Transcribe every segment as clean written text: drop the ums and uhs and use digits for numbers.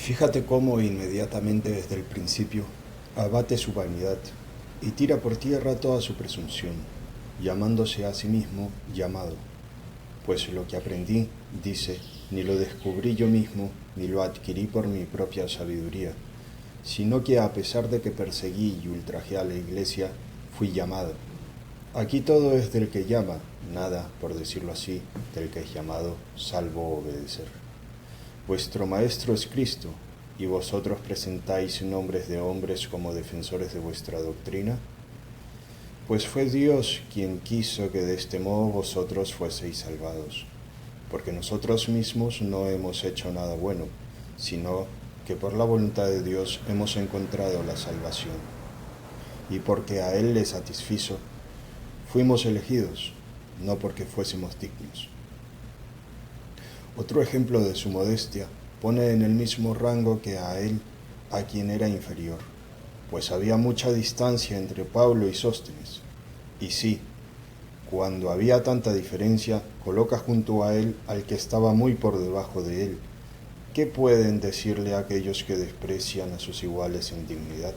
Fíjate cómo inmediatamente desde el principio abate su vanidad y tira por tierra toda su presunción, llamándose a sí mismo llamado. Pues lo que aprendí, dice, ni lo descubrí yo mismo, ni lo adquirí por mi propia sabiduría, sino que a pesar de que perseguí y ultrajé a la iglesia, fui llamado. Aquí todo es del que llama, nada, por decirlo así, del que es llamado, salvo obedecer. Vuestro Maestro es Cristo, y vosotros presentáis nombres de hombres como defensores de vuestra doctrina. Pues fue Dios quien quiso que de este modo vosotros fueseis salvados, porque nosotros mismos no hemos hecho nada bueno, sino que por la voluntad de Dios hemos encontrado la salvación. Y porque a Él le satisfizo, fuimos elegidos, no porque fuésemos dignos. Otro ejemplo de su modestia pone en el mismo rango que a él, a quien era inferior, pues había mucha distancia entre Pablo y Sóstenes. Y sí, cuando había tanta diferencia, coloca junto a él al que estaba muy por debajo de él. ¿Qué pueden decirle a aquellos que desprecian a sus iguales en dignidad?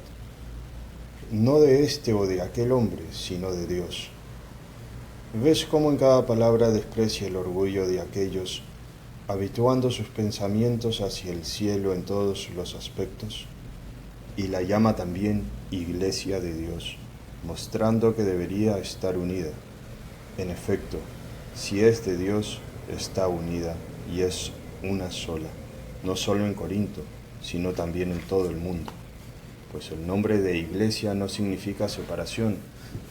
No de este o de aquel hombre, sino de Dios. ¿Ves cómo en cada palabra desprecia el orgullo de aquellos, habituando sus pensamientos hacia el cielo en todos los aspectos? Y la llama también Iglesia de Dios, mostrando que debería estar unida. En efecto, si es de Dios, está unida y es una sola, no solo en Corinto, sino también en todo el mundo. Pues el nombre de Iglesia no significa separación,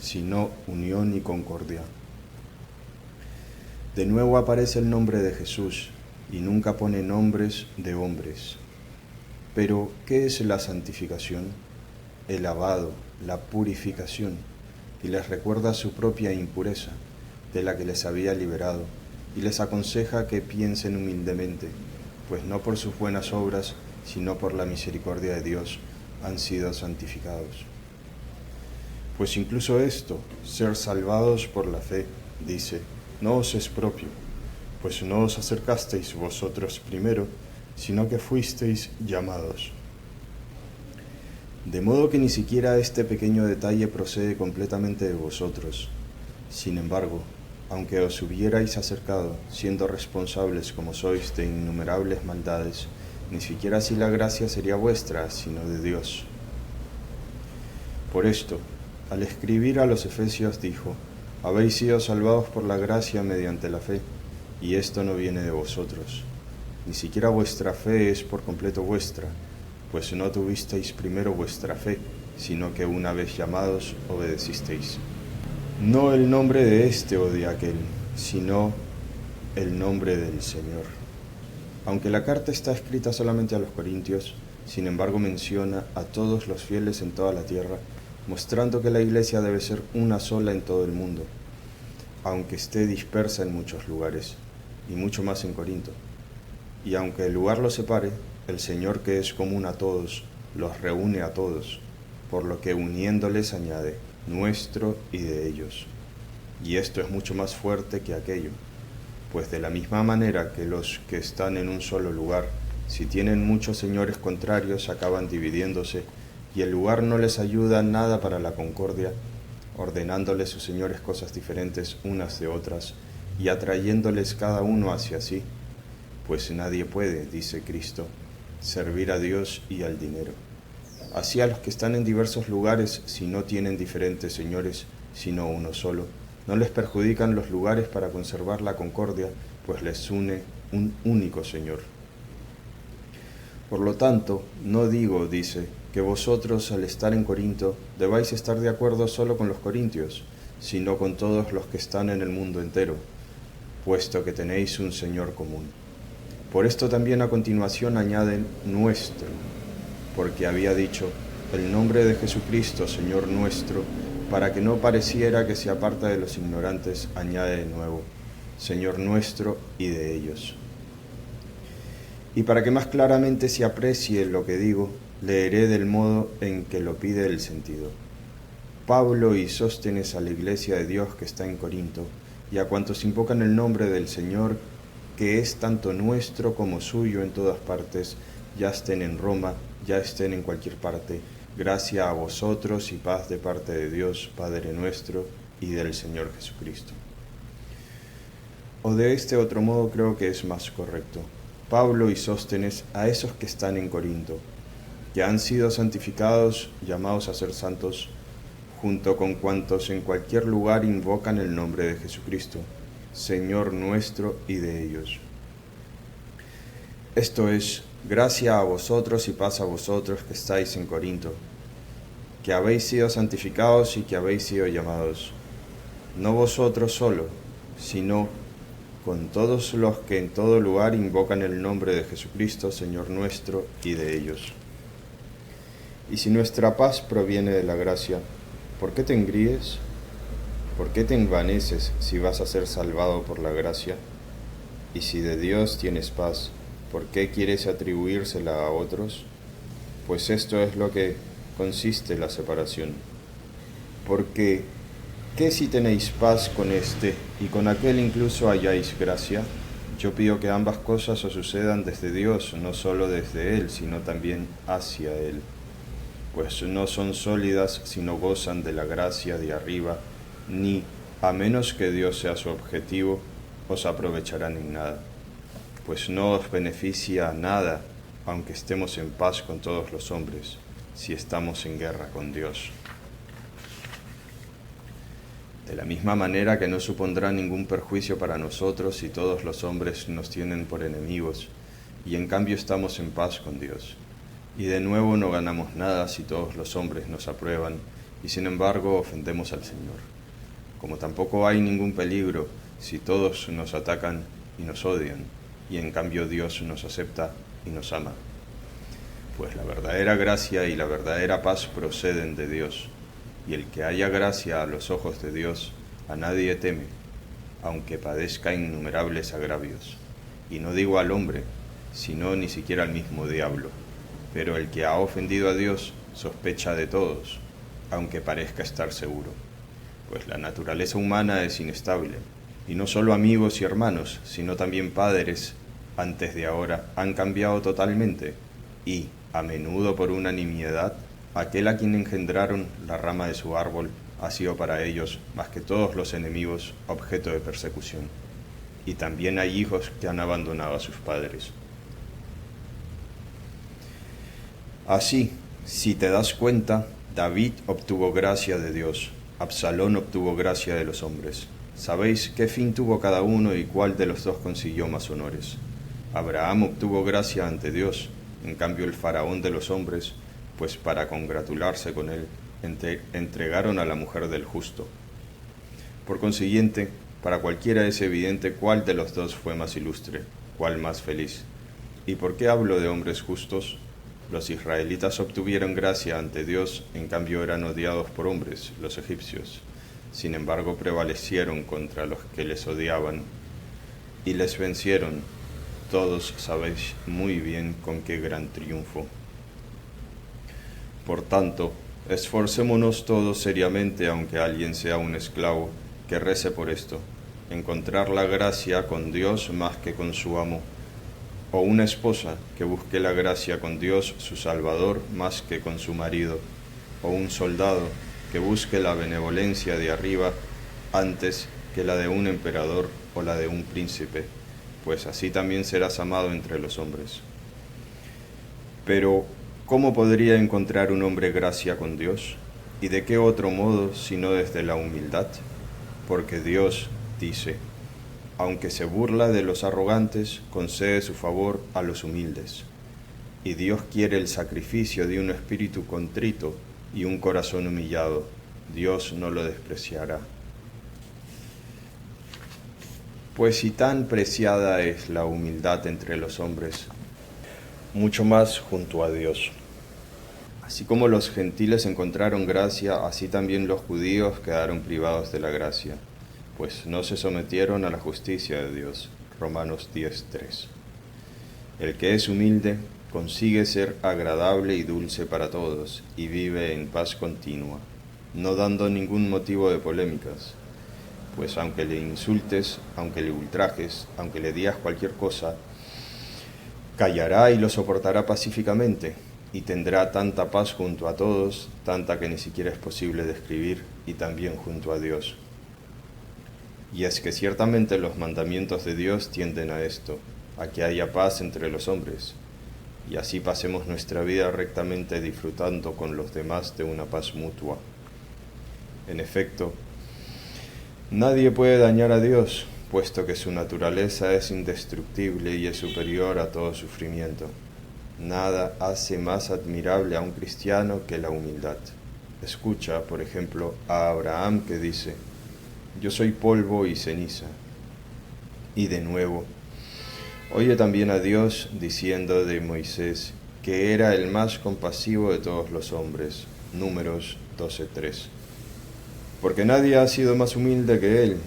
sino unión y concordia. De nuevo aparece el nombre de Jesús, y nunca pone nombres de hombres. Pero, ¿qué es la santificación? El lavado, la purificación, y les recuerda su propia impureza, de la que les había liberado, y les aconseja que piensen humildemente, pues no por sus buenas obras, sino por la misericordia de Dios, han sido santificados. Pues incluso esto, ser salvados por la fe, dice, no os es propio, pues no os acercasteis vosotros primero, sino que fuisteis llamados. De modo que ni siquiera este pequeño detalle procede completamente de vosotros. Sin embargo, aunque os hubierais acercado, siendo responsables como sois de innumerables maldades, ni siquiera así la gracia sería vuestra, sino de Dios. Por esto, al escribir a los Efesios dijo, habéis sido salvados por la gracia mediante la fe, y esto no viene de vosotros. Ni siquiera vuestra fe es por completo vuestra, pues no tuvisteis primero vuestra fe, sino que una vez llamados obedecisteis. No el nombre de este o de aquel, sino el nombre del Señor. Aunque la carta está escrita solamente a los corintios, sin embargo menciona a todos los fieles en toda la tierra, mostrando que la iglesia debe ser una sola en todo el mundo, aunque esté dispersa en muchos lugares, y mucho más en Corinto. Y aunque el lugar los separe, el Señor, que es común a todos, los reúne a todos, por lo que uniéndoles añade, nuestro y de ellos. Y esto es mucho más fuerte que aquello, pues de la misma manera que los que están en un solo lugar, si tienen muchos señores contrarios, acaban dividiéndose, y el lugar no les ayuda nada para la concordia, ordenándoles sus señores cosas diferentes unas de otras, y atrayéndoles cada uno hacia sí, pues nadie puede, dice Cristo, servir a Dios y al dinero. Así a los que están en diversos lugares, si no tienen diferentes señores, sino uno solo, no les perjudican los lugares para conservar la concordia, pues les une un único Señor. Por lo tanto, no digo, dice, que vosotros al estar en Corinto debáis estar de acuerdo solo con los corintios, sino con todos los que están en el mundo entero, puesto que tenéis un Señor común. Por esto también a continuación añaden nuestro, porque había dicho, el nombre de Jesucristo, Señor nuestro, para que no pareciera que se aparta de los ignorantes, añade de nuevo, Señor nuestro y de ellos. Y para que más claramente se aprecie lo que digo, leeré del modo en que lo pide el sentido. Pablo y Sóstenes a la iglesia de Dios que está en Corinto, y a cuantos invocan el nombre del Señor, que es tanto nuestro como suyo en todas partes, ya estén en Roma, ya estén en cualquier parte. Gracia a vosotros y paz de parte de Dios, Padre nuestro, y del Señor Jesucristo. O de este otro modo creo que es más correcto. Pablo y Sóstenes a esos que están en Corinto, que han sido santificados, llamados a ser santos, junto con cuantos en cualquier lugar invocan el nombre de Jesucristo, Señor nuestro y de ellos. Esto es, gracia a vosotros y paz a vosotros que estáis en Corinto, que habéis sido santificados y que habéis sido llamados, no vosotros solo, sino con todos los que en todo lugar invocan el nombre de Jesucristo, Señor nuestro, y de ellos. Y si nuestra paz proviene de la gracia, ¿por qué te engríes? ¿Por qué te envaneces si vas a ser salvado por la gracia? Y si de Dios tienes paz, ¿por qué quieres atribuírsela a otros? Pues esto es lo que consiste la separación. Porque, ¿qué si tenéis paz con este y con aquel incluso halláis gracia? Yo pido que ambas cosas os sucedan desde Dios, no solo desde Él, sino también hacia Él. Pues no son sólidas, sino gozan de la gracia de arriba, ni, a menos que Dios sea su objetivo, os aprovecharán en nada. Pues no os beneficia nada, aunque estemos en paz con todos los hombres, si estamos en guerra con Dios. De la misma manera que no supondrá ningún perjuicio para nosotros si todos los hombres nos tienen por enemigos, y en cambio estamos en paz con Dios. Y de nuevo no ganamos nada si todos los hombres nos aprueban, y sin embargo ofendemos al Señor. Como tampoco hay ningún peligro si todos nos atacan y nos odian, y en cambio Dios nos acepta y nos ama. Pues la verdadera gracia y la verdadera paz proceden de Dios, y el que haya gracia a los ojos de Dios, a nadie teme, aunque padezca innumerables agravios. Y no digo al hombre, sino ni siquiera al mismo diablo. Pero el que ha ofendido a Dios sospecha de todos, aunque parezca estar seguro. Pues la naturaleza humana es inestable, y no solo amigos y hermanos, sino también padres, antes de ahora, han cambiado totalmente, y, a menudo por unanimidad, aquel a quien engendraron la rama de su árbol ha sido para ellos, más que todos los enemigos, objeto de persecución. Y también hay hijos que han abandonado a sus padres. Así, si te das cuenta, David obtuvo gracia de Dios, Absalón obtuvo gracia de los hombres. ¿Sabéis qué fin tuvo cada uno y cuál de los dos consiguió más honores? Abraham obtuvo gracia ante Dios, en cambio el faraón de los hombres, pues para congratularse con él, entregaron a la mujer del justo. Por consiguiente, para cualquiera es evidente cuál de los dos fue más ilustre, cuál más feliz. ¿Y por qué hablo de hombres justos? Los israelitas obtuvieron gracia ante Dios, en cambio eran odiados por hombres, los egipcios. Sin embargo, prevalecieron contra los que les odiaban y les vencieron. Todos sabéis muy bien con qué gran triunfo. Por tanto, esforcémonos todos seriamente, aunque alguien sea un esclavo, que rece por esto, encontrar la gracia con Dios más que con su amo, o una esposa que busque la gracia con Dios su Salvador más que con su marido, o un soldado que busque la benevolencia de arriba antes que la de un emperador o la de un príncipe, pues así también serás amado entre los hombres. Pero, ¿cómo podría encontrar un hombre gracia con Dios? ¿Y de qué otro modo sino desde la humildad? Porque Dios dice: aunque se burla de los arrogantes, concede su favor a los humildes. Y Dios quiere el sacrificio de un espíritu contrito y un corazón humillado. Dios no lo despreciará. Pues si tan preciada es la humildad entre los hombres, mucho más junto a Dios. Así como los gentiles encontraron gracia, así también los judíos quedaron privados de la gracia, pues no se sometieron a la justicia de Dios. Romanos 10:3. El que es humilde consigue ser agradable y dulce para todos, y vive en paz continua, no dando ningún motivo de polémicas, pues aunque le insultes, aunque le ultrajes, aunque le digas cualquier cosa, Callará y lo soportará pacíficamente, y tendrá tanta paz junto a todos, tanta que ni siquiera es posible describir, y también junto a Dios. Y es que ciertamente los mandamientos de Dios tienden a esto, a que haya paz entre los hombres, y así pasemos nuestra vida rectamente disfrutando con los demás de una paz mutua. En efecto, nadie puede dañar a Dios, puesto que su naturaleza es indestructible y es superior a todo sufrimiento. Nada hace más admirable a un cristiano que la humildad. Escucha, por ejemplo, a Abraham que dice: yo soy polvo y ceniza. Y de nuevo, oye también a Dios diciendo de Moisés que era el más compasivo de todos los hombres. Números 12:3. Porque nadie ha sido más humilde que él,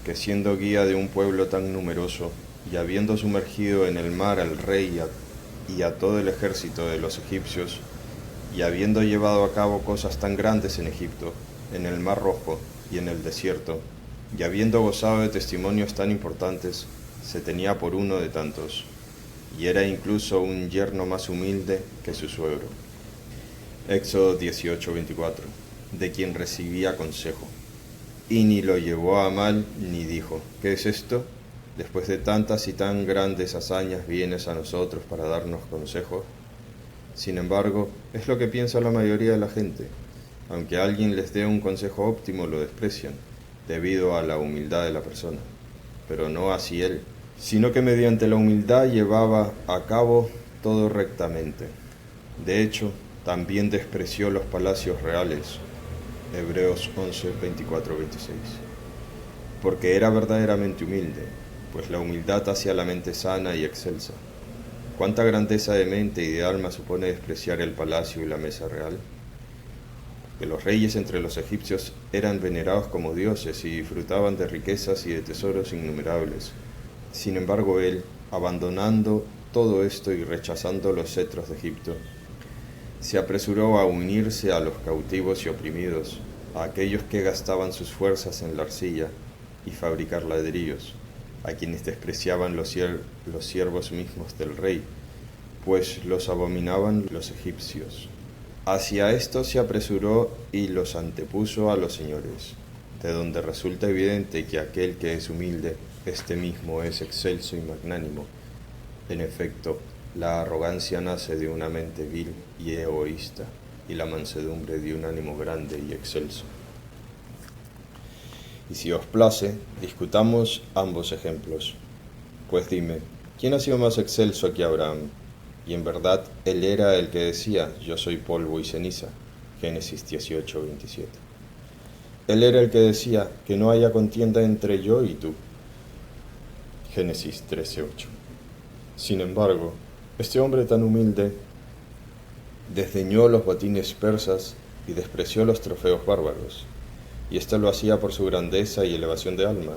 que siendo guía de un pueblo tan numeroso, y habiendo sumergido en el mar al rey y a todo el ejército de los egipcios, y habiendo llevado a cabo cosas tan grandes en Egipto, en el mar Rojo y en el desierto, y habiendo gozado de testimonios tan importantes, se tenía por uno de tantos, y era incluso un yerno más humilde que su suegro. Éxodo 18:24, de quien recibía consejo. Y ni lo llevó a mal, ni dijo: ¿qué es esto? Después de tantas y tan grandes hazañas vienes a nosotros para darnos consejo. Sin embargo, es lo que piensa la mayoría de la gente. Aunque alguien les dé un consejo óptimo, lo desprecian, debido a la humildad de la persona. Pero no así él, sino que mediante la humildad llevaba a cabo todo rectamente. De hecho, también despreció los palacios reales. Hebreos 11:24-26. Porque era verdaderamente humilde, pues la humildad hacia la mente sana y excelsa. ¿Cuánta grandeza de mente y de alma supone despreciar el palacio y la mesa real? Que los reyes entre los egipcios eran venerados como dioses y disfrutaban de riquezas y de tesoros innumerables. Sin embargo, él, abandonando todo esto y rechazando los cetros de Egipto, se apresuró a unirse a los cautivos y oprimidos, a aquellos que gastaban sus fuerzas en la arcilla y fabricar ladrillos, a quienes despreciaban los siervos mismos del rey, pues los abominaban los egipcios. Hacia esto se apresuró y los antepuso a los señores, de donde resulta evidente que aquel que es humilde, este mismo es excelso y magnánimo. En efecto, la arrogancia nace de una mente vil y egoísta, y la mansedumbre de un ánimo grande y excelso. Y si os place, discutamos ambos ejemplos. Pues dime, ¿quién ha sido más excelso que Abraham? Y en verdad, él era el que decía: yo soy polvo y ceniza. Génesis 18:27. Él era el que decía: que no haya contienda entre yo y tú. Génesis 13:8. Sin embargo, este hombre tan humilde desdeñó los botines persas y despreció los trofeos bárbaros, y esto lo hacía por su grandeza y elevación de alma,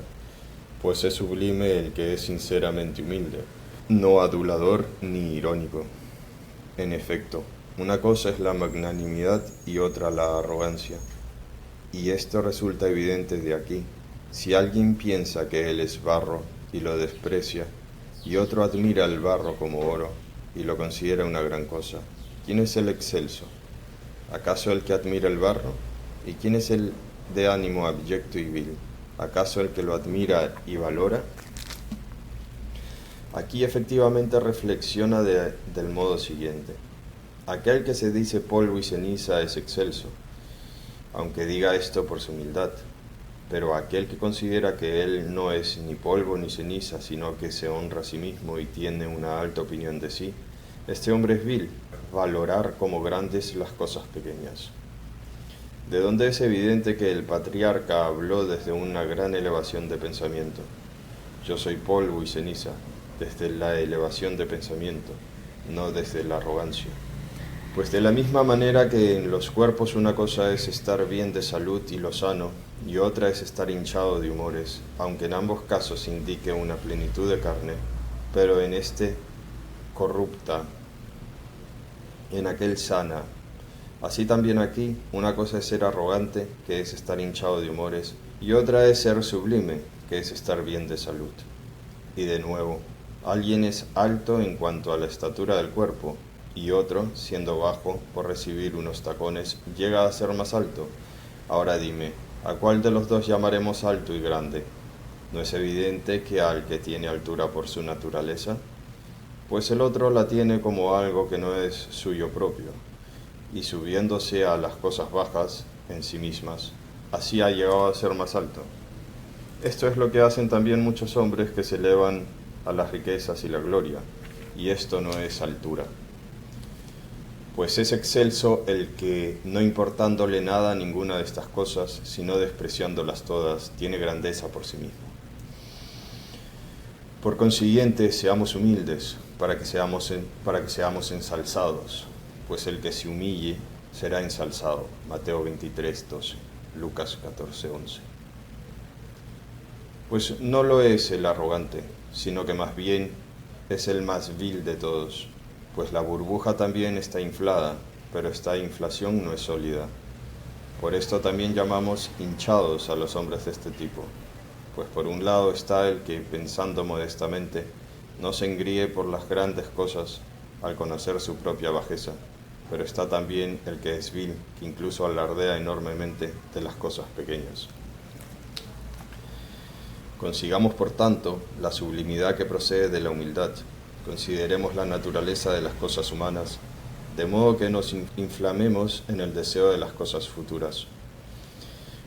pues es sublime el que es sinceramente humilde, no adulador ni irónico. En efecto, una cosa es la magnanimidad y otra la arrogancia, y esto resulta evidente de aquí. Si alguien piensa que él es barro y lo desprecia, y otro admira el barro como oro y lo considera una gran cosa, ¿quién es el excelso? ¿Acaso el que admira el barro? ¿Y quién es el de ánimo abyecto y vil? ¿Acaso el que lo admira y valora? Aquí efectivamente reflexiona del modo siguiente: aquel que se dice polvo y ceniza es excelso, aunque diga esto por su humildad. Pero aquel que considera que él no es ni polvo ni ceniza, sino que se honra a sí mismo y tiene una alta opinión de sí, este hombre es vil, valorar como grandes las cosas pequeñas. De donde es evidente que el patriarca habló desde una gran elevación de pensamiento. Yo soy polvo y ceniza, desde la elevación de pensamiento, no desde la arrogancia. Pues de la misma manera que en los cuerpos una cosa es estar bien de salud y lo sano, y otra es estar hinchado de humores, aunque en ambos casos indique una plenitud de carne, pero en este corrupta, en aquel sana. Así también aquí, una cosa es ser arrogante, que es estar hinchado de humores, y otra es ser sublime, que es estar bien de salud. Y de nuevo, Alguien es alto en cuanto a la estatura del cuerpo, y otro, siendo bajo por recibir unos tacones, llega a ser más alto. Ahora dime, ¿a cuál de los dos llamaremos alto y grande? ¿No es evidente que al que tiene altura por su naturaleza? Pues el otro la tiene como algo que no es suyo propio, y subiéndose a las cosas bajas en sí mismas, así ha llegado a ser más alto. Esto es lo que hacen también muchos hombres que se elevan a las riquezas y la gloria, y esto no es altura. Pues es excelso el que, no importándole nada a ninguna de estas cosas, sino despreciándolas todas, tiene grandeza por sí mismo. Por consiguiente, seamos humildes, para que seamos ensalzados, pues el que se humille será ensalzado. Mateo 23:12, Lucas 14:11. Pues no lo es el arrogante, sino que más bien es el más vil de todos, pues la burbuja también está inflada, pero esta inflación no es sólida. Por esto también llamamos hinchados a los hombres de este tipo, pues por un lado está el que, pensando modestamente, no se engríe por las grandes cosas al conocer su propia bajeza, pero está también el que es vil, que incluso alardea enormemente de las cosas pequeñas. Consigamos, por tanto, la sublimidad que procede de la humildad. Consideremos la naturaleza de las cosas humanas, de modo que nos inflamemos en el deseo de las cosas futuras.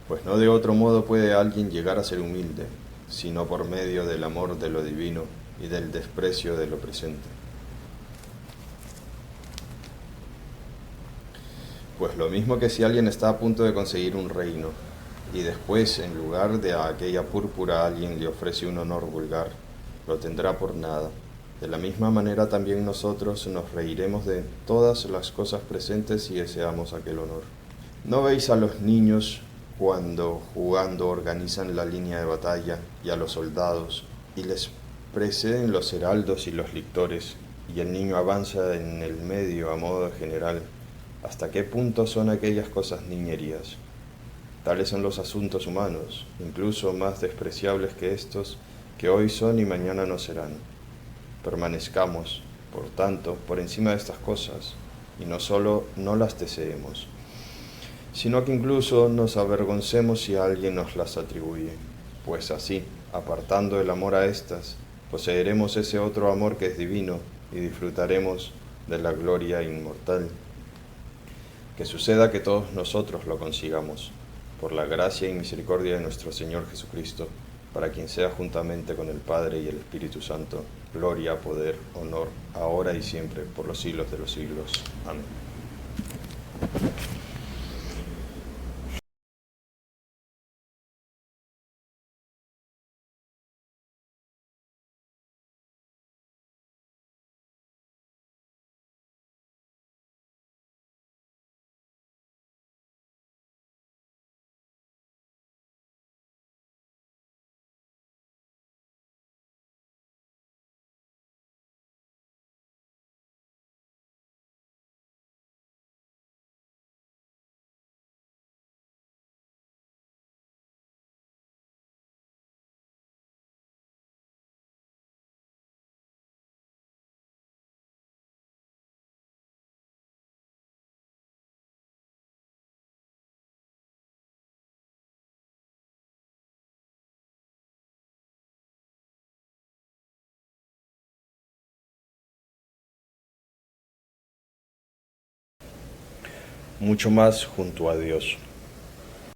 Pues no de otro modo puede alguien llegar a ser humilde, sino por medio del amor de lo divino y del desprecio de lo presente. Pues lo mismo que si alguien está a punto de conseguir un reino, y después, en lugar de aquella púrpura, alguien le ofrece un honor vulgar, lo tendrá por nada. De la misma manera también nosotros nos reiremos de todas las cosas presentes si deseamos aquel honor. ¿No veis a los niños cuando jugando organizan la línea de batalla, y a los soldados, y les preceden los heraldos y los lictores, y el niño avanza en el medio a modo de general? ¿Hasta qué punto son aquellas cosas niñerías? Tales son los asuntos humanos, incluso más despreciables que estos, que hoy son y mañana no serán. Permanezcamos, por tanto, por encima de estas cosas, y no solo no las deseemos, sino que incluso nos avergoncemos si alguien nos las atribuye, pues así, apartando el amor a estas, poseeremos ese otro amor que es divino y disfrutaremos de la gloria inmortal. Que suceda que todos nosotros lo consigamos, por la gracia y misericordia de nuestro Señor Jesucristo, para quien sea juntamente con el Padre y el Espíritu Santo, gloria, poder, honor, ahora y siempre, por los siglos de los siglos. Amén. Mucho más junto a Dios.